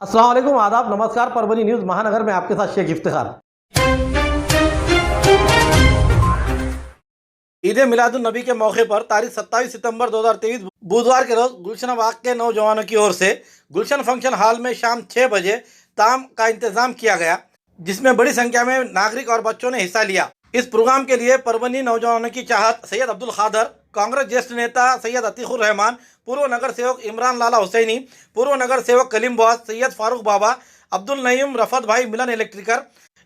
अस्सलाम वालेकुम, आदाब, नमस्कार। परभनी न्यूज़ महानगर में आपके साथ शेख इफ्तिखार। ईद मिलादुन नबी के मौके पर तारीख 27 सितंबर 2023 बुधवार के रोज गुलशन बाग के नौजवानों की ओर से गुलशन फंक्शन हॉल में शाम 6 बजे ताम का इंतजाम किया गया, जिसमें बड़ी संख्या में नागरिक और बच्चों ने हिस्सा लिया। इस प्रोग्राम के लिए परभनी नौजवानों की चाहत सैयद अब्दुल खादर, कांग्रेस ज्येष्ठ नेता सैयद अतीकुर रहमान, पूर्व नगर सेवक इमरान लाला हुसैनी, पूर्व नगर सेवक कलीम बॉस, सैयद फारूक बाबा, अब्दुल नईम, रफत भाई मिलन इलेक्ट्रिकर,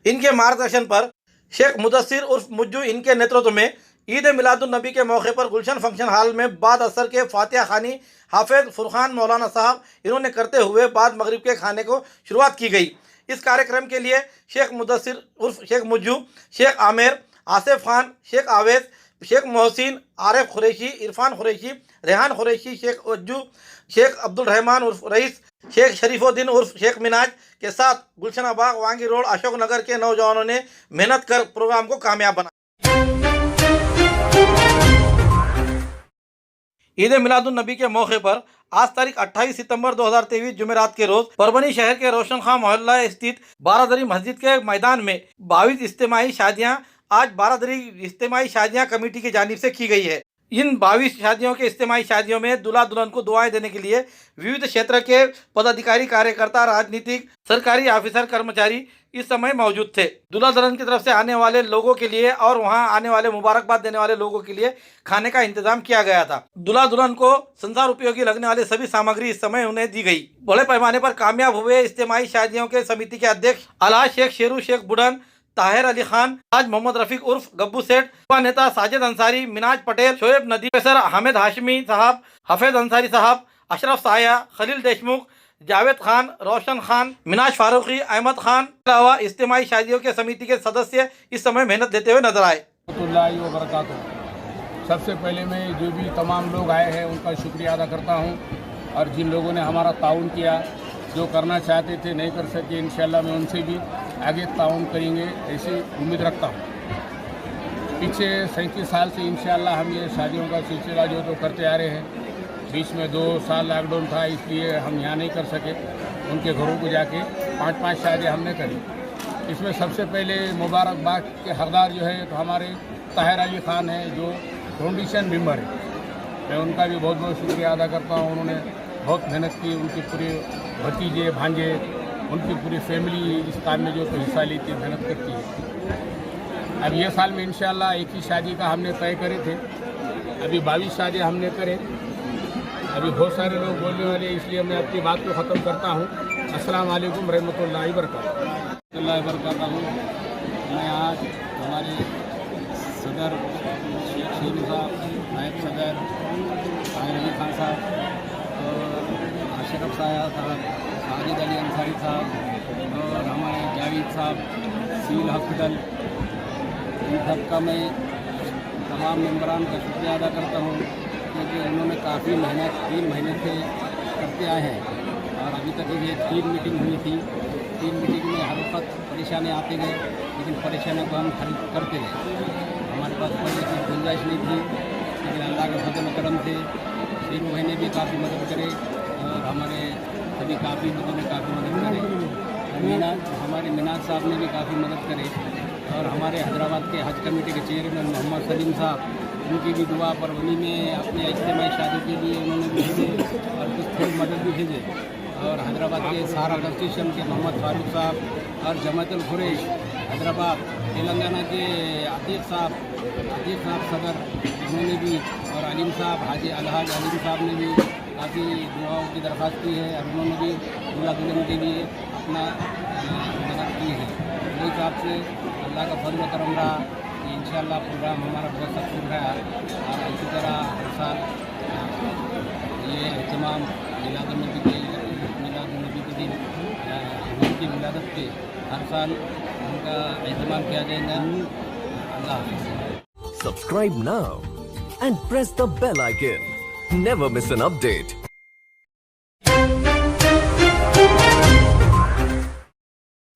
इनके मार्गदर्शन पर शेख मुदस्सिर उर्फ मुज्जू इनके नेतृत्व में ईद मिलादुन नबी के मौके पर गुलशन फंक्शन हॉल में बाद असर के फातिहा खानी हाफिज फुरखान मौलाना साहब इन्होंने करते हुए बाद मगरिब के खाने को शुरुआत की गई। इस कार्यक्रम के लिए शेख मुदस्सिर उर्फ शेख मुज्जू, शेख आमिर, आसिफ खान, शेख आवेद, शेख मोहसिन, आरिफ कुरैशी, इरफान कुरैशी, रेहान कुरैशी, शेख वज्जू, शेख अब्दुल रहमान उर्फ रईस, शेख शरीफुद्दीन उर्फ शेख मिनाज के साथ गुलशन बाग, वांगी रोड, अशोक नगर के नौजवानों ने मेहनत कर प्रोग्राम को कामयाब बनाया। ईद मिलादुन नबी के मौके पर आज तारीख 28 सितंबर 2023 जुमेरात के रोज परभनी शहर के रोशन खां मोहल्ला स्थित बारादरी मस्जिद के मैदान में 22 इज्तिमाई शादियां आज बारादरी इज्तिमाई शादियां कमेटी की जानिब से की गई है। इन 22 शादियों के इज्तिमाई शादियों में दूल्हा दुल्हन को दुआएं देने के लिए विविध क्षेत्र के पदाधिकारी, कार्यकर्ता, राजनीतिक, सरकारी ऑफिसर, कर्मचारी इस समय मौजूद थे। दूल्हा दुल्हन की तरफ से आने वाले लोगों के लिए और वहां आने वाले मुबारकबाद देने वाले लोगों के लिए खाने का इंतजाम किया गया था। दूल्हा दुल्हन को संसार उपयोगी लगने वाले सभी सामग्री इस समय उन्हें दी गई। बड़े पैमाने पर कामयाब हुए इज्तिमाई शादियों के समिति के अध्यक्ष अलाज शेख शेरू शेख बुढ़न, ताहिर अली खान, आज मोहम्मद रफीक उर्फ गब्बू सेठ, युवा नेता साजिद अंसारी, मिनाज पटेल, शोएब नदी, प्रोफेसर हामिद हाशमी साहब, हफेज अंसारी साहब, अशरफ साया, खलील देशमुख, जावेद खान, रोशन खान, मिनाज फारूकी, अहमद खान के अलावा इज्तिमाई शादियों के समिति के सदस्य इस समय मेहनत देते हुए नजर आए। सबसे पहले मैं जो भी तमाम लोग आए हैं उनका शुक्रिया अदा करता हूं, और जिन लोगों ने हमारा ताउन किया, जो करना चाहते थे नहीं कर सके, इंशाल्लाह मैं उनसे भी आगे ताउन करेंगे ऐसी उम्मीद रखता हूं। पीछे 37 साल से इंशाल्लाह हम ये शादियों का सिलसिला जो करते आ रहे हैं। बीच में 2 साल लॉकडाउन था, इसलिए हम यहाँ नहीं कर सके। उनके घरों को जाके 5-5 शादी हमने करी। इसमें सबसे पहले मुबारकबाद के हकदार जो है तो हमारे ताहिर अली खान हैं, जो फाउंडेशन मेंबर है। मैं उनका भी बहुत बहुत शुक्रिया अदा करता हूँ। उन्होंने बहुत मेहनत की, उनके पूरे भतीजे भांजे, उनकी पूरी फैमिली इस काम में जो तो हिस्सा लेती है, मेहनत करती है। अब ये साल में इंशाल्लाह एक ही शादी का हमने तय करे थे, अभी 22 शादी हमने करे। अभी बहुत सारे लोग बोलने वाले, इसलिए मैं अपनी बात को ख़त्म करता हूँ। अस्सलाम वालेकुम रहमतुल्लाहि बरकातहू। मैं आज हमारे सदर शेख शेरू साहब, नायब सदर ताहिर अली खान साहब, अशरफ साया साहब, साजिद अली अंसारी साहब और हमारे जावेद साहब, सिविल हॉस्पिटल, इन सब का मैं तमाम मेम्बरान का शुक्रिया अदा करता हूँ, क्योंकि उन्होंने काफ़ी मेहनत 3 महीने से करते आए हैं। और अभी तक ये 3 मीटिंग हुई थी। 3 मीटिंग में हर वक्त परेशानी आते गए, लेकिन परेशानियों को हम हल करते गए। हमारे पास पैसे की गुंजाइश नहीं थी, लेकिन अल्लाह के फजल करम से शेरू भाई ने भी काफ़ी मदद करे और हमारे सभी काफ़ी लोगों ने काफ़ी मदद करे। हमारे मिनाज साहब ने भी काफ़ी मदद करे, और हमारे हैदराबाद के हज कमेटी के चेयरमैन मोहम्मद सलीम साहब, उनकी भी दुआ परवनी में अपने इज्तिमाई शादी के लिए उन्होंने भी भेजे और कुछ थोड़ी मदद भी भेजे। और हैदराबाद के सहारा बस स्टेशन के मोहम्मद फारूक साहब और जमातुल खुरैश हैदराबाद, तेलंगाना के अतीक साहब सदर, उन्होंने भी, और अलीम साहब, हाजी अलहाज अलीम साहब ने भी काफ़ी दुआओं की दरख्वास्त की है, और उन्होंने भी दूल्हा दुल्हन के लिए अपना मदद की है। मेरे हिसाब से अल्लाह का फजल करम रहा कि इंशाअल्लाह प्रोग्राम हमारा बहुत सक्सेस रहा। और इसी तरह हर साल ये एहतमाम मिलादुन नबी के दिन उनकी विलादत पे हर साल उनका एहतमाम किया जाएगा। अल्लाह हाफ़िज़। Subscribe now and press the bell icon. Never miss an update.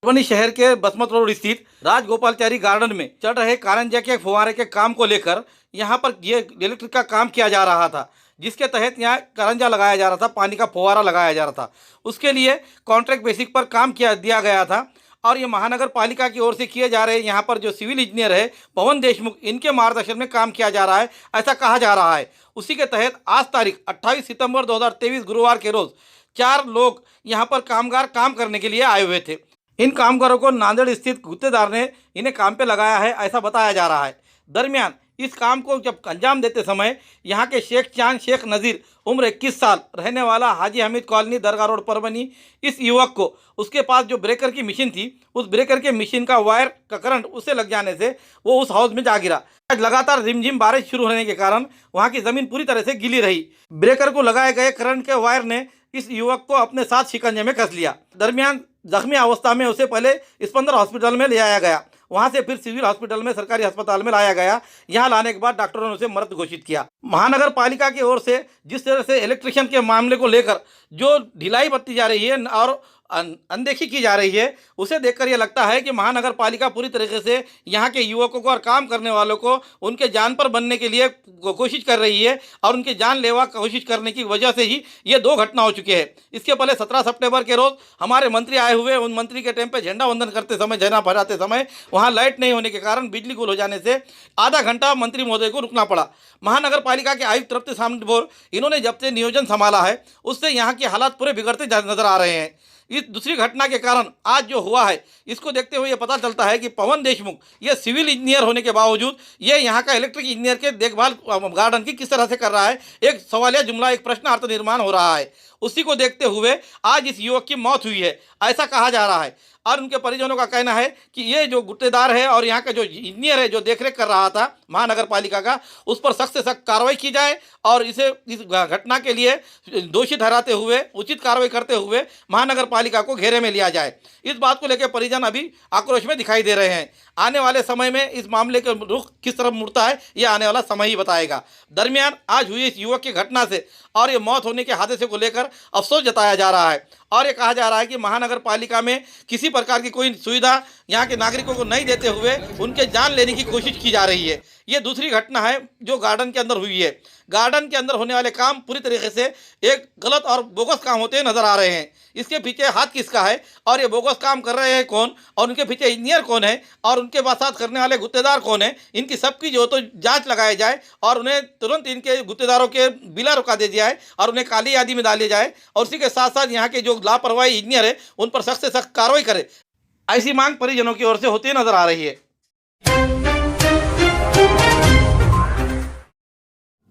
Parbhani शहर के बसमत रोड स्थित राजगोपालचारी गार्डन में चल रहे कारंजा के फुहारे के काम को लेकर यहाँ पर ये इलेक्ट्रिक का काम किया जा रहा था, जिसके तहत यहाँ कारंजा लगाया जा रहा था, पानी का फुहारा लगाया जा रहा था। उसके लिए कॉन्ट्रैक्ट बेसिक पर काम दिया गया था और ये महानगर पालिका की ओर से किए जा रहे यहाँ पर जो सिविल इंजीनियर है पवन देशमुख, इनके मार्गदर्शन में काम किया जा रहा है, ऐसा कहा जा रहा है। उसी के तहत आज तारीख 28 सितंबर 2023 गुरुवार के रोज़ 4 लोग यहाँ पर कामगार काम करने के लिए आए हुए थे। इन कामगारों को नांदेड़ स्थित गुत्तेदार ने इन्हें काम पे लगाया है, ऐसा बताया जा रहा है। दरमियान इस काम को जब अंजाम देते समय यहाँ के शेख चांद शेख नज़ीर उम्र 21 साल रहने वाला हाजी हमीद कॉलोनी दरगाह रोड परभनी, इस युवक को उसके पास जो ब्रेकर की मशीन थी, उस ब्रेकर के मशीन का वायर का करंट उससे लग जाने से वो उस हाउस में जा गिरा। लगातार रिमझिम बारिश शुरू होने के कारण वहाँ की ज़मीन पूरी तरह से गीली रही। ब्रेकर को लगाए गए करंट के वायर ने इस युवक को अपने साथ शिकंजे में कस लिया। दरमियान जख्मी अवस्था में उसे पहले स्पंदन हॉस्पिटल में ले जाया गया, वहां से फिर सिविल हॉस्पिटल में सरकारी अस्पताल में लाया गया। यहां लाने के बाद डॉक्टरों ने उसे मृत घोषित किया। महानगर पालिका की ओर से जिस तरह से इलेक्ट्रिशियन के मामले को लेकर जो ढिलाई बरती जा रही है और अनदेखी की जा रही है, उसे देखकर यह लगता है कि महानगर पालिका पूरी तरीके से यहाँ के युवकों को और काम करने वालों को उनके जान पर बनने के लिए कोशिश कर रही है और उनके जानलेवा कोशिश करने की वजह से ही ये 2 घटना हो चुकी है। इसके पहले 17 सितंबर के रोज़ हमारे मंत्री आए हुए, उन मंत्री के टाइम पे झंडा वंदन करते समय, झंडा फहराते समय वहाँ लाइट नहीं होने के कारण बिजली गुल हो जाने से आधा घंटा मंत्री महोदय को रुकना पड़ा। महानगर पालिका के आयुक्त तृप्ति सामंत, इन्होंने जब से नियोजन संभाला है उससे यहाँ के हालात पूरे बिगड़ते नजर आ रहे हैं। इस दूसरी घटना के कारण आज जो हुआ है, इसको देखते हुए ये पता चलता है कि पवन देशमुख ये सिविल इंजीनियर होने के बावजूद ये यहाँ का इलेक्ट्रिक इंजीनियर के देखभाल गार्डन की किस तरह से कर रहा है। एक सवालिया जुमला, एक प्रश्नार्थ निर्माण हो रहा है। उसी को देखते हुए आज इस युवक की मौत हुई है, ऐसा कहा जा रहा है। और उनके परिजनों का कहना है कि ये जो गुत्तेदार है और यहाँ का जो इंजीनियर है जो देखरेख कर रहा था महानगर पालिका का, उस पर सख्त से सख्त कार्रवाई की जाए और इसे इस घटना के लिए दोषी ठहराते हुए उचित कार्रवाई करते हुए महानगर पालिका को घेरे में लिया जाए। इस बात को लेकर परिजन अभी आक्रोश में दिखाई दे रहे हैं। आने वाले समय में इस मामले का रुख किस तरफ मुड़ता है, ये आने वाला समय ही बताएगा। दरमियान आज हुई इस युवक की घटना से और ये मौत होने के हादसे को लेकर अफसोस जताया जा रहा है और ये कहा जा रहा है कि महानगर पालिका में किसी प्रकार की कोई सुविधा यहाँ के नागरिकों को नहीं देते हुए उनके जान लेने की कोशिश की जा रही है। ये दूसरी घटना है जो गार्डन के अंदर हुई है। गार्डन के अंदर होने वाले काम पूरी तरीके से एक गलत और बोगस काम होते नजर आ रहे हैं। इसके पीछे हाथ किसका है और ये बोगस काम कर रहे हैं कौन और उनके पीछे इंजीनियर कौन है और उनके साथ करने वाले गुत्तेदार कौन है, इनकी सबकी जो तो जांच लगाई जाए और उन्हें तुरंत इनके गुत्तेदारों के बिला रुका दे दिया जाए और उन्हें काली यादी में डाल दिया जाए और उसी के साथ साथ यहाँ के जो लापरवाही इंजीनियर है उन पर सख्त से सख्त कार्रवाई करे, ऐसी मांग परिजनों की ओर से होती नजर आ रही है।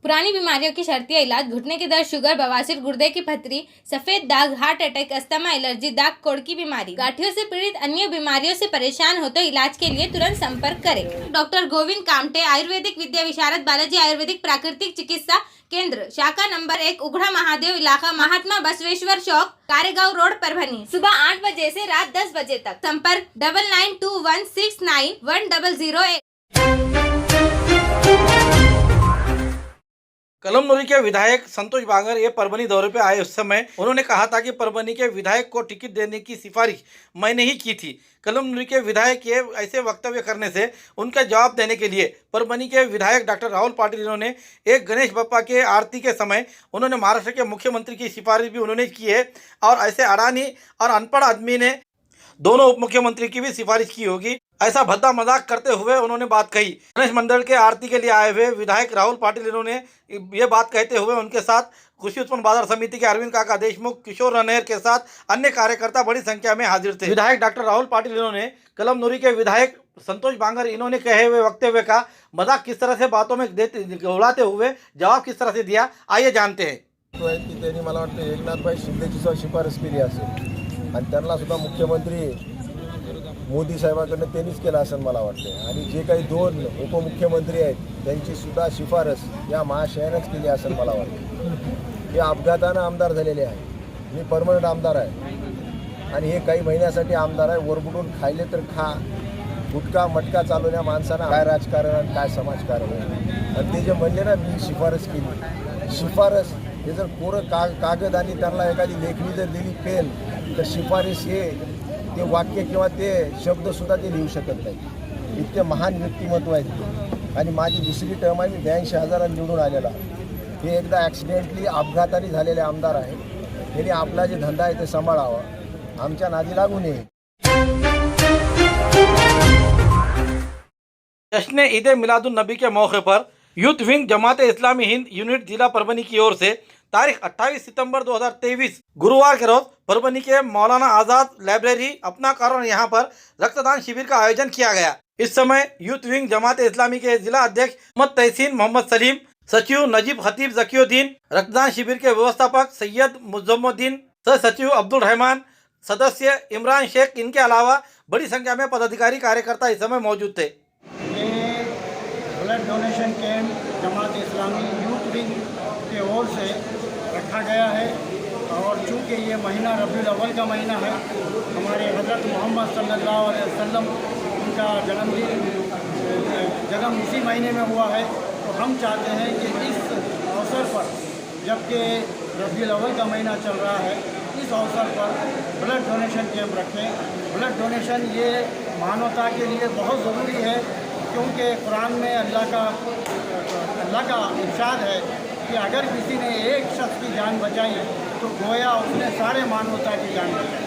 पुरानी बीमारियों की शर्तिया इलाज, घुटने के दर्द, शुगर, बवासीर, गुर्दे की पथरी, सफेद दाग, हार्ट अटैक, अस्थमा, एलर्जी, दाग कोड़ की बीमारी, गांठियों से पीड़ित अन्य बीमारियों से परेशान हो तो इलाज के लिए तुरंत संपर्क करें। डॉक्टर गोविंद कामटे, आयुर्वेदिक विद्या विशारद, बालाजी आयुर्वेदिक प्राकृतिक चिकित्सा केंद्र, शाखा नंबर 1, उघड़ा महादेव इलाका, महात्मा बसवेश्वर चौक, कारेगांव रोड, परभनी। सुबह 8 बजे से रात 10 बजे तक। संपर्क 9921691008। कलमनुरी के विधायक संतोष बांगर ये परभनी दौरे पे आए उस समय उन्होंने कहा था कि परभनी के विधायक को टिकट देने की सिफारिश मैंने ही की थी। कलमनुरी के विधायक ये ऐसे वक्तव्य करने से उनका जवाब देने के लिए परभनी के विधायक डॉक्टर राहुल पाटिल इन्होंने एक गणेश बप्पा के आरती के समय उन्होंने महाराष्ट्र के मुख्यमंत्री की सिफारिश भी उन्होंने की है और ऐसे अडानी और अनपढ़ आदमी ने दोनों उप मुख्यमंत्री की भी सिफारिश की होगी, ऐसा भद्दा मजाक करते हुए उन्होंने बात कही। गणेश मंडल के आरती के लिए आए हुए विधायक राहुल पाटिल इन्होंने ये बात कहते हुए उनके साथ कृषि उत्पन्न बाजार समिति के अरविंद काका देशमुख, किशोर रनेर के साथ अन्य कार्यकर्ता बड़ी संख्या में हाजिर थे। विधायक डॉक्टर राहुल पाटिल इन्होंने कलमनुरी के विधायक संतोष बांगर इन्होंने कहे हुए वक्तव्य का मजाक किस तरह से बातों में उड़ाते हुए जवाब किस तरह से दिया, आइए जानते हैं। त्यांनी मला वाटतं एकनाथभाई शिंदेची सुद्धा शिफारस केली असेल आणि त्यांना सुद्धा मुख्यमंत्री मोदी साहेबांकडनं त्यांनीच केलं असं मला वाटतं आणि जे काही 2 उपमुख्यमंत्री आहेत त्यांची सुद्धा शिफारस या महाशयानंच केली असं मला वाटतं। हे अपघातानं आमदार झालेले आहे, मी परमनंट आमदार आहे आणि हे काही महिन्यासाठी आमदार आहे। वरबुडून खायले तर खा, गुटखा मटका चालवण्या माणसांना काय राजकारण आणि काय समाजकारण आहे। आणि ते जे म्हणले ना मी शिफारस केली, शिफारस हे जर कोरं कागद आणि त्यांना एखादी लेखणी जर दिली पेन तर शिफारस हे ते वाक्य किंवा ते शब्दसुद्धा ते लिहू शकत नाही. इतके महान व्यक्तिमत्व आहेत ते. आणि माझी दुसरी टर्म आहे, मी 82,000 निवडून आलेला आहे. हे एकदा ॲक्सिडेंटली अपघाताने झालेले आमदार आहे. त्यांनी आपला जे धंदा आहे ते सांभाळावा, आमच्या नादी लागू नये. जश्न ईद मिलादुन नबी के मौके पर youth wing Jamaat Islami Hind unit जिला परभनी की ओर से तारीख 28 सितंबर 2023 गुरुवार के रोज परभनी के मौलाना आज़ाद लाइब्रेरी अपना कारण यहाँ पर रक्तदान शिविर का आयोजन किया गया. इस समय यूथ विंग जमात इस्लामी के जिला अध्यक्ष मोहम्मद तहसीन मोहम्मद सलीम, सचिव नजीब खतीब जकीउद्दीन, रक्तदान शिविर के व्यवस्थापक सैयद मुजम्मुद्दीन, सह सचिव अब्दुल रहमान, सदस्य इमरान शेख, इनके अलावा बड़ी संख्या में पदाधिकारी कार्यकर्ता इस समय मौजूद थे. ये blood donation camp Jamaat Islami youth wing की ओर से रखा गया है. और चूँकि ये महीना रबीउल अव्वल का महीना है, हमारे हज़रत मोहम्मद सल्लल्लाहु अलैहि वसल्लम उनका जन्म इसी महीने में हुआ है, तो हम चाहते हैं कि इस अवसर पर, जबकि रबीउल अव्वल का महीना चल रहा है, इस अवसर पर ब्लड डोनेशन कैंप रखें. ब्लड डोनेशन ये मानवता के लिए बहुत ज़रूरी है, क्योंकि कुरान में अल्लाह का इरशाद है कि अगर किसी ने एक शख्स की जान बचाई तो गोया उसने सारे मानवता की जान बचाई,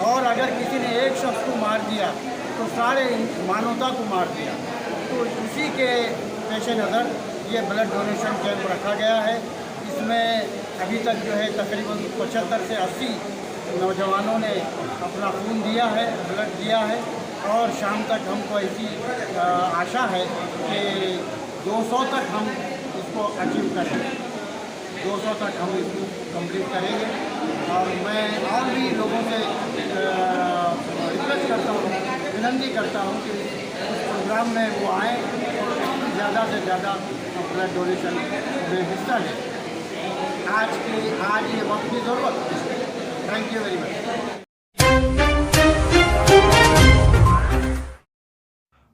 और अगर किसी ने एक शख्स को मार दिया तो सारे मानवता को मार दिया. तो इसी के पेश नज़र ये ब्लड डोनेशन कैंप रखा गया है. इसमें अभी तक जो है तकरीबन 75 से 80 नौजवानों ने अपना खून दिया है, ब्लड दिया है, और शाम तक हमको ऐसी आशा है कि 200 तक हम इसको अचीव करेंगे. 200 तक हम इसको कंप्लीट करेंगे. और मैं और भी लोगों से रिक्वेस्ट करता हूँ, विनती करता हूँ कि उस प्रोग्राम में वो आएँ और ज़्यादा से ज़्यादा ब्लड डोनेशन में हिस्सा लें. आज ये वक्त की ज़रूरत है. Thank you very much.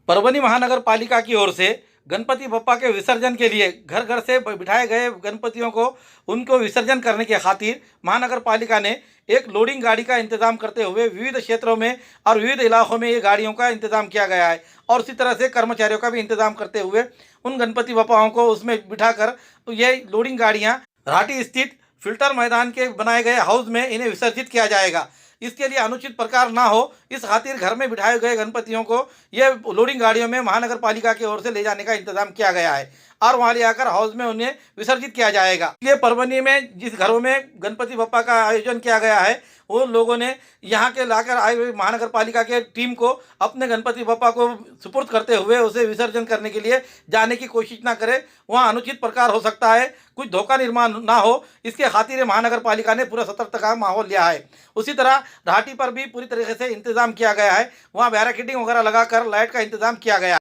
Parbhani महानगर पालिका की ओर से गणपति बप्पा के विसर्जन के लिए घर घर से बिठाए गए गणपतियों को उनको विसर्जन करने के खातिर महानगर पालिका ने एक लोडिंग गाड़ी का इंतजाम करते हुए विविध क्षेत्रों में और विविध इलाकों में ये गाड़ियों का इंतजाम किया गया है. और उसी तरह से कर्मचारियों का भी इंतजाम करते हुए उन गणपति बप्पाओं को उसमें बिठाकर ये लोडिंग गाड़ियाँ राठी स्थित फिल्टर मैदान के बनाए गए हाउस में इन्हें विसर्जित किया जाएगा. इसके लिए अनुचित प्रकार ना हो, इस खातिर घर में बिठाए गए गणपतियों को ये लोडिंग गाड़ियों में महानगर पालिका की ओर से ले जाने का इंतजाम किया गया है और वहाँ ले आकर हाउस में उन्हें विसर्जित किया जाएगा. इसलिए परभनी में जिस घरों में गणपति बप्पा का आयोजन किया गया है, वो लोगों ने यहाँ के लाकर आए हुए महानगर पालिका के टीम को अपने गणपति बप्पा को सुपुर्द करते हुए उसे विसर्जन करने के लिए जाने की कोशिश ना करें. वहाँ अनुचित प्रकार हो सकता है, कुछ धोखा निर्माण ना हो, इसके खातिर महानगर पालिका ने पूरा सतर्कता का माहौल लिया है. उसी तरह राठी पर भी पूरी तरीके से इंतजाम किया गया है. वहाँ बैरिकेडिंग वगैरह लगाकर लाइट का इंतजाम किया गया है.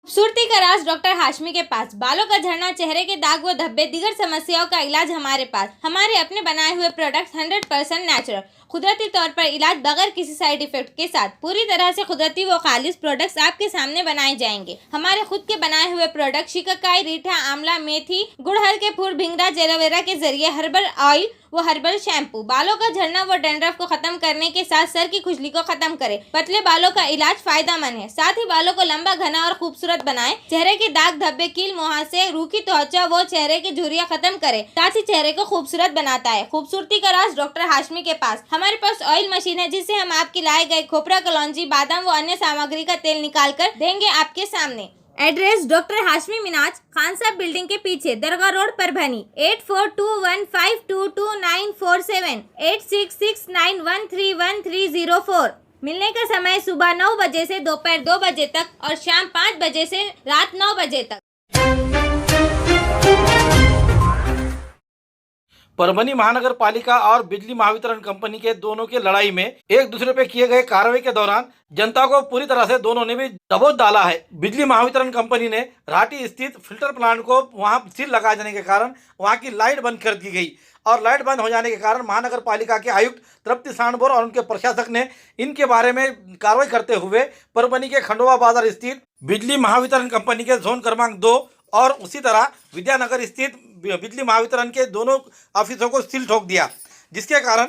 खूबसूरती का राज डॉक्टर हाशमी के पास. बालों का झड़ना, चेहरे के दाग व धब्बे, दीगर समस्याओं का इलाज हमारे पास. हमारे अपने बनाए हुए प्रोडक्ट्स 100% नेचुरल, कुदरती तौर पर इलाज बगैर किसी साइड इफेक्ट के साथ. पूरी तरह से कुदरती व खालिश प्रोडक्ट्स आपके सामने बनाए जाएंगे. हमारे खुद के बनाए हुए प्रोडक्ट शिकाकाई, रीठा, आंवला, मेथी, गुड़हल के फूल, भिंगराज, एलोवेरा के जरिए हर्बल ऑयल वो हर्बल शैम्पू बालों का झड़ना व डैंड्रफ को खत्म करने के साथ सर की खुजली को खत्म करे. पतले बालों का इलाज फायदेमंद है, साथ ही बालों को लंबा, घना और खूबसूरत बनाए. चेहरे के दाग धब्बे, कील, मुहासे, रूखी त्वचा वो चेहरे की झुर्रियां खत्म करे, साथ ही चेहरे को खूबसूरत बनाता है. खूबसूरती का राज डॉक्टर हाशमी के पास. हमारे पास ऑयल मशीन है जिससे हम आपकी लाए गए खोपरा, कलौंजी, बादाम व अन्य सामग्री का तेल निकाल कर देंगे आपके सामने. एड्रेस डॉक्टर हाशमी मिनाज, खान साहब बिल्डिंग के पीछे, दरगाह रोड, परभनी. 8421522947, 8669131304. मिलने का समय सुबह 9 बजे से दोपहर 2 बजे तक और शाम 5 बजे से रात 9 बजे तक. परभनी महानगर पालिका और बिजली महावितरण कंपनी के दोनों की लड़ाई में एक दूसरे पे किए गए कार्रवाई के दौरान जनता को पूरी तरह से दोनों ने भी दबोच डाला है. बिजली महावितरण कंपनी ने राठी स्थित फिल्टर प्लांट को वहां सील लगा देने के कारण वहां की लाइट बंद कर दी गई और लाइट बंद हो जाने के कारण महानगर पालिका के आयुक्त तृप्ति सांडभोर और उनके प्रशासक ने इनके बारे में कार्रवाई करते हुए परभनी के खंडोवा बाजार स्थित बिजली महावितरण कंपनी के जोन क्रमांक 2 और उसी तरह विद्यानगर स्थित बिजली महावितरण के दोनों ऑफिसों को सील ठोक दिया. जिसके कारण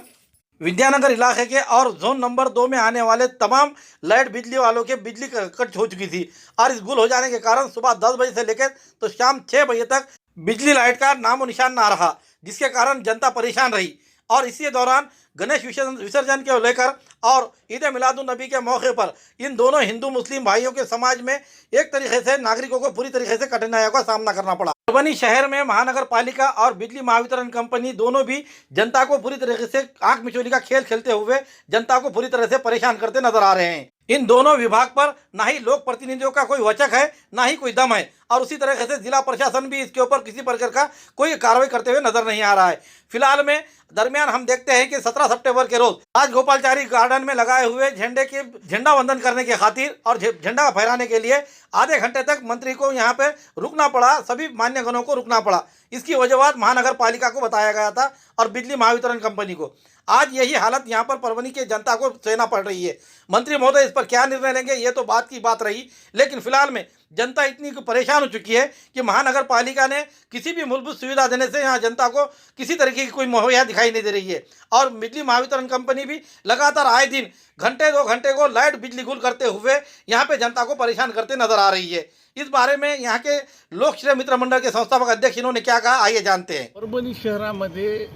विद्यानगर इलाके के और जोन नंबर 2 में आने वाले तमाम लाइट बिजली वालों के बिजली कट हो चुकी थी। और इस गुल हो जाने के कारण सुबह 10 बजे से लेकर तो शाम 6 बजे तक बिजली लाइट का नामो निशान ना रहा, जिसके कारण जनता परेशान रही। और इसी दौरान गणेश विसर्जन के लेकर और ईद मिलादुन नबी के मौके पर इन दोनों हिंदू मुस्लिम भाइयों के समाज में एक तरीके से नागरिकों को पूरी तरीके से कठिनाइयों का सामना करना पड़ा। परभनी शहर में महानगर पालिका और बिजली महावितरण कंपनी दोनों भी जनता को पूरी तरीके से आंख मिचौली का खेल खेलते हुए जनता को पूरी तरह से परेशान करते नजर आ रहे हैं। इन दोनों विभाग पर ना ही लोक प्रतिनिधियों का कोई वचक है, ना ही कोई दम है, और उसी तरीके से जिला प्रशासन भी इसके ऊपर किसी प्रकार का कोई कार्रवाई करते हुए नजर नहीं आ रहा है। फिलहाल में दरमियान हम देखते हैं कि 17 सितंबर के रोज आज गोपालचारी गार्डन में लगाए हुए झंडा वंदन करने के खातिर और झंडा फहराने के लिए आधे घंटे तक मंत्री को यहाँ पे रुकना पड़ा, सभी मान्यगणों को रुकना पड़ा। इसकी वजूहत महानगर पालिका को बताया गया था और बिजली महावितरण कंपनी को। आज यही हालत यहाँ पर परभनी के जनता को सहना पड़ रही है। मंत्री महोदय इस पर क्या निर्णय लेंगे ये तो बात की बात रही, लेकिन फिलहाल में जनता इतनी परेशान हो चुकी है कि महानगर पालिका ने किसी भी मूलभूत सुविधा देने से यहाँ जनता को किसी तरीके की कोई मुहैया दिखाई नहीं दे रही है। और बिजली महावितरण कंपनी भी लगातार आए दिन घंटे 2 घंटे को लाइट बिजली गुल करते हुए यहाँ पे जनता को परेशान करते नजर आ रही है। इस बारे में यहाँ के लोकश्रेय मित्र मंडल के संस्थापक अध्यक्ष इन्होंने क्या कहा, आइए जानते हैं। परभणी शहरामध्ये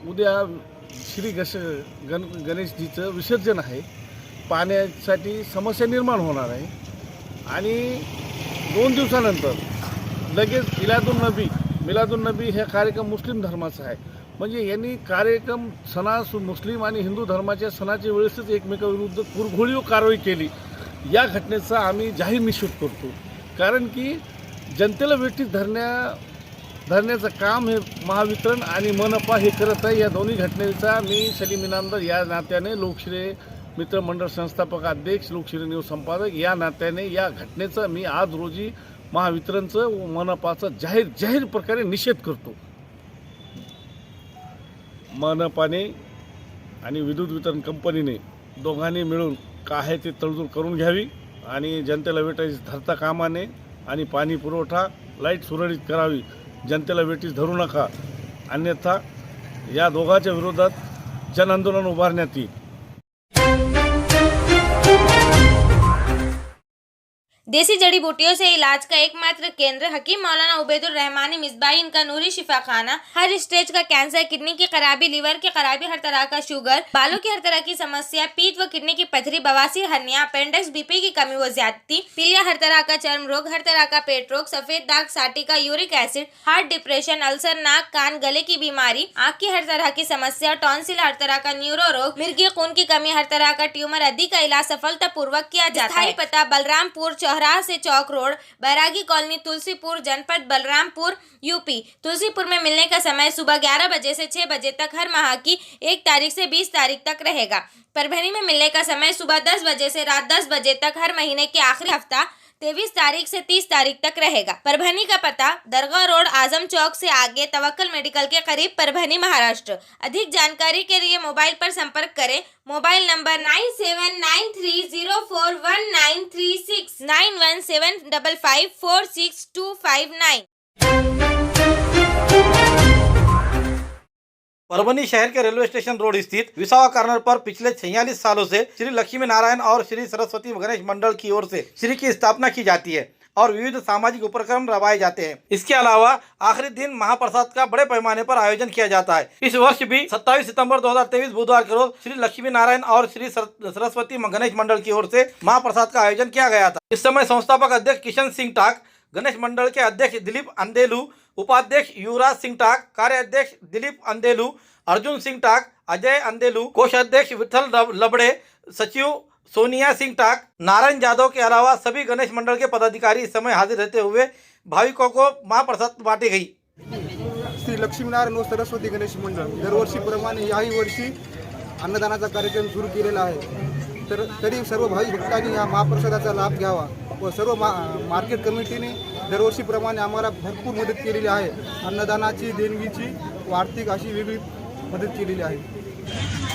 उद्या श्री गणेशजीचं विसर्जन आहे। पाण्यासाठी समस्या निर्माण होणार आहे आणि 2 दिवसानंतर लगेच मिलादुन नबी हे कार्यक्रम मुस्लिम धर्माचा आहे। म्हणजे यांनी कार्यक्रम मुस्लिम आणि हिंदू धर्माच्या सणाच्या वेळेसच एकमेकाविरुद्ध कुरघोडीव कारवाई केली। या घटनेचा आम्ही जाहीर निषेध करतो, कारण की जनतेला वेठीस धरण्याचं काम हे महावितरण आणि मनपा हे करत आहे। या दोन्ही घटनेचा मी सलीम इनामदार या नात्याने लोकश्रेय मित्र मंडळ संस्थापक अध्यक्ष लोकश्रेय न्यूज संपादक या नात्याने या घटनेचा मी आज रोजी महावितरणचं व मनपाचा जाहीर प्रकारे निषेध करतो। मनपाने आणि विद्युत वितरण कंपनीने दोघांनी मिळून काय ते तडजोड करून घ्यावी आणि जनतेला वेठीस धरता कामा नये आणि पाणी पुरवठा लाईट सुरळीत करावी। जनतेला वेठीस धरू नका, अन्यथा या दोघांच्या विरोधात जन आंदोलन उभारण्यात येईल। देसी जड़ी बूटियों से इलाज का एकमात्र केंद्र हकीम मौलाना उबैदुर रहमानी मिसबाही इनका नूरी शिफा खाना। हर स्टेज का कैंसर, किडनी की खराबी, लीवर की खराबी, हर तरह का शुगर, बालों की हर तरह की समस्या, पीत व किडनी की पथरी, बवासीर, हर्निया, अपेंडिक्स, बीपी की कमी व ज्यादती, पीलिया, हर तरह का चर्म रोग, हर तरह का पेट रोग, सफेद दाग, sciatica, uric acid, heart, depression, ulcer, नाक कान गले की बीमारी, आँख की हर तरह की समस्या, टॉन्सिल, हर तरह का न्यूरो रोग, मिर्गी खून की कमी, हर तरह का ट्यूमर आदि का इलाज सफलतापूर्वक किया जाता है। पता बलरामपुर चौराहा से चौक रोड, बैरागी कॉलोनी, तुलसीपुर, जनपद बलरामपुर, यूपी। तुलसीपुर में मिलने का समय सुबह 11 बजे से 6 बजे तक हर माह की 1 तारीख से 20 तारीख तक रहेगा। परभनी में मिलने का समय सुबह 10 बजे से रात 10 बजे तक हर महीने के आखिरी हफ्ता 23 तारीख से 30 तारीख तक रहेगा। परभनी का पता दरगाह रोड, आजम चौक से आगे, तवक्कल मेडिकल के करीब, परभनी, महाराष्ट्र। अधिक जानकारी के लिए मोबाइल पर संपर्क करें। Mobile number 9793041936 9175546259। परभनी शहर के रेलवे स्टेशन रोड स्थित विसावा कॉर्नर पर पिछले 46 सालों से श्री लक्ष्मी नारायण और श्री सरस्वती गणेश मंडल की ओर से श्री की स्थापना की जाती है और विविध सामाजिक उपक्रम करवाए जाते हैं। इसके अलावा आखिरी दिन महाप्रसाद का बड़े पैमाने पर आयोजन किया जाता है। इस वर्ष भी 27 सितंबर 2023 बुधवार के रोज श्री लक्ष्मी नारायण और श्री सरस्वती गणेश मंडल की ओर से महाप्रसाद का आयोजन किया गया था। इस समय संस्थापक अध्यक्ष किशन सिंह टाक, गणेश मंडल के अध्यक्ष दिलीप अंदेलू, उपाध्यक्ष युवराज सिंह टाक, कार्याध्यक्ष दिलीप अंदेलू, अर्जुन सिंह टाक, अजय अंदेलू, कोषाध्यक्ष विठल लबड़े, सचिव सोनिया सिंह टाक, नारायण जादव के अलावा सभी गणेश मंडल के पदाधिकारी इस समय हाजिर रहते हुए भाविकों को महाप्रसाद बांटी गई। श्री लक्ष्मीनारायण व सरस्वती गणेश मंडळ दरवर्षीप्रमाणे याही वर्षी अन्नदानाचा कार्यक्रम सुरू केलेला आहे। तर तरी सर्व भाविक भक्तांनी या महाप्रसादाचा लाभ घ्यावा व सर्व मार्केट कमिटीने दरवर्षीप्रमाणे आम्हाला भरपूर मदत केलेली आहे। अन्नदानाची, देणगीची व आर्थिक अशी वेगळी मदत केलेली आहे।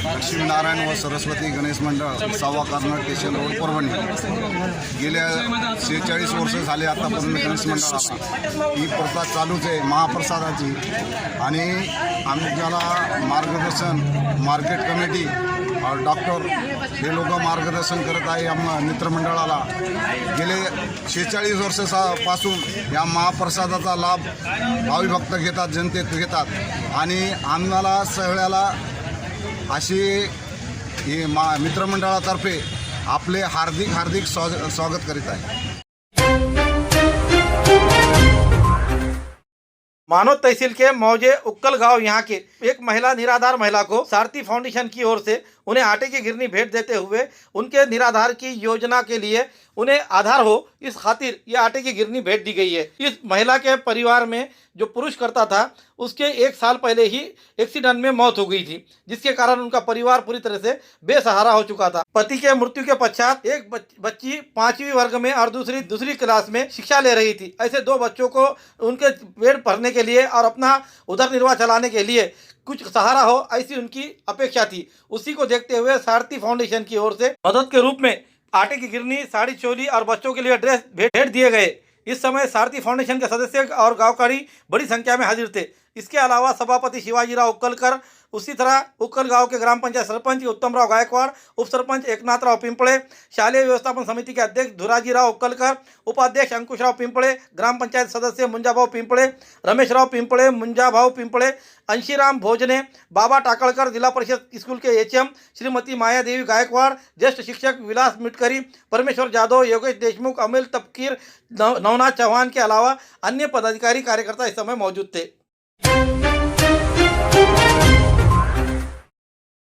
लक्ष्मीनारायण व सरस्वती गणेश मंडळ 6वा कॉर्नर स्टेशन रोड परभणी गेल्या 46 वर्ष झाले आतापर्यंत गणेश मंडळाला ही प्रथा चालूच आहे महाप्रसादाची. आणि आम्हाला मार्गदर्शन मार्केट कमिटी डॉक्टर हे लोक मार्गदर्शन करत आहे आम्हा मित्रमंडळाला. गेले 46 वर्षापासून या महाप्रसादाचा लाभ भावी भक्त घेतात, जनतेत घेतात. आणि आम्हाला सगळ्याला अशी ही मित्रमंडळातर्फे आपले हार्दिक स्वागत करीत आहे. मानोद तहसील के मौजे उक्कल गांव यहाँ के एक महिला निराधार महिला को सारथी फाउंडेशन की ओर से उन्हें आटे की गिरनी भेंट देते हुए उनके निराधार की योजना के लिए उन्हें आधार हो इस खातिर ये आटे की गिरनी भेंट दी गई है. इस महिला के परिवार में जो पुरुष करता था उसके 1 साल पहले ही एक्सीडेंट में मौत हो गई थी, जिसके कारण उनका परिवार पूरी तरह से बेसहारा हो चुका था. पति के मृत्यु के पश्चात एक बच्ची 5वीं वर्ग में और दूसरी क्लास में शिक्षा ले रही थी. ऐसे 2 बच्चों को उनके पेट भरने के लिए और अपना उदर निर्वाह चलाने के लिए कुछ सहारा हो ऐसी उनकी अपेक्षा थी. उसी को देखते हुए सारथी फाउंडेशन की ओर से मदद के रूप में आटे की गिरनी, साड़ी, चोली और बच्चों के लिए ड्रेस भेंट दिए गए. इस समय सारथी फाउंडेशन के सदस्य और गांवकारी बड़ी संख्या में हाजिर थे. इसके अलावा सभापति शिवाजीराव उक्कलकर, उसी तरह उक्कल गांव के ग्राम पंचायत सरपंच उत्तमराव गायकवाड़, उप सरपंच एकनाथराव पिंपळे, शालेय व्यवस्थापन समिति के अध्यक्ष धुराजीराव उक्कलकर, उपाध्यक्ष अंकुशराव पिंपळे, ग्राम पंचायत सदस्य मुंजाभाऊ पिंपळे, रमेशराव पिंपळे, मुंजाभाऊ पिंपळे, अंशीराम भोजने, बाबा टाकळकर, जिला परिषद स्कूल के HM श्रीमती मायादेवी गायकवाड़, ज्येष्ठ शिक्षक विलास मिटकरी, परमेश्वर जाधव, योगेश देशमुख, अमिल तपकीर, नवनाथ चौहान के अलावा अन्य पदाधिकारी कार्यकर्ता इस समय मौजूद थे.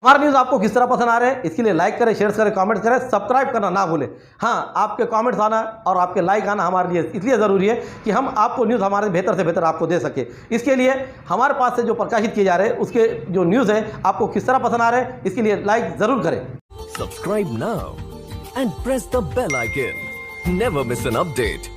हमारा न्यूज़ आपको किस तरह पसंद आ रहा है इसके लिए लाइक करें, शेयर करें, कमेंट करें, सब्सक्राइब करना ना भूलें. हाँ, आपके कमेंट्स आना और आपके लाइक आना हमारे लिए इसलिए ज़रूरी है कि हम आपको न्यूज़ हमारे बेहतर से बेहतर आपको दे सके. इसके लिए हमारे पास से जो प्रकाशित किए जा रहे हैं उसके जो न्यूज़ है आपको किस तरह पसंद आ रहे हैं इसके लिए लाइक ज़रूर करें. Subscribe now and press the bell icon. Never miss an update.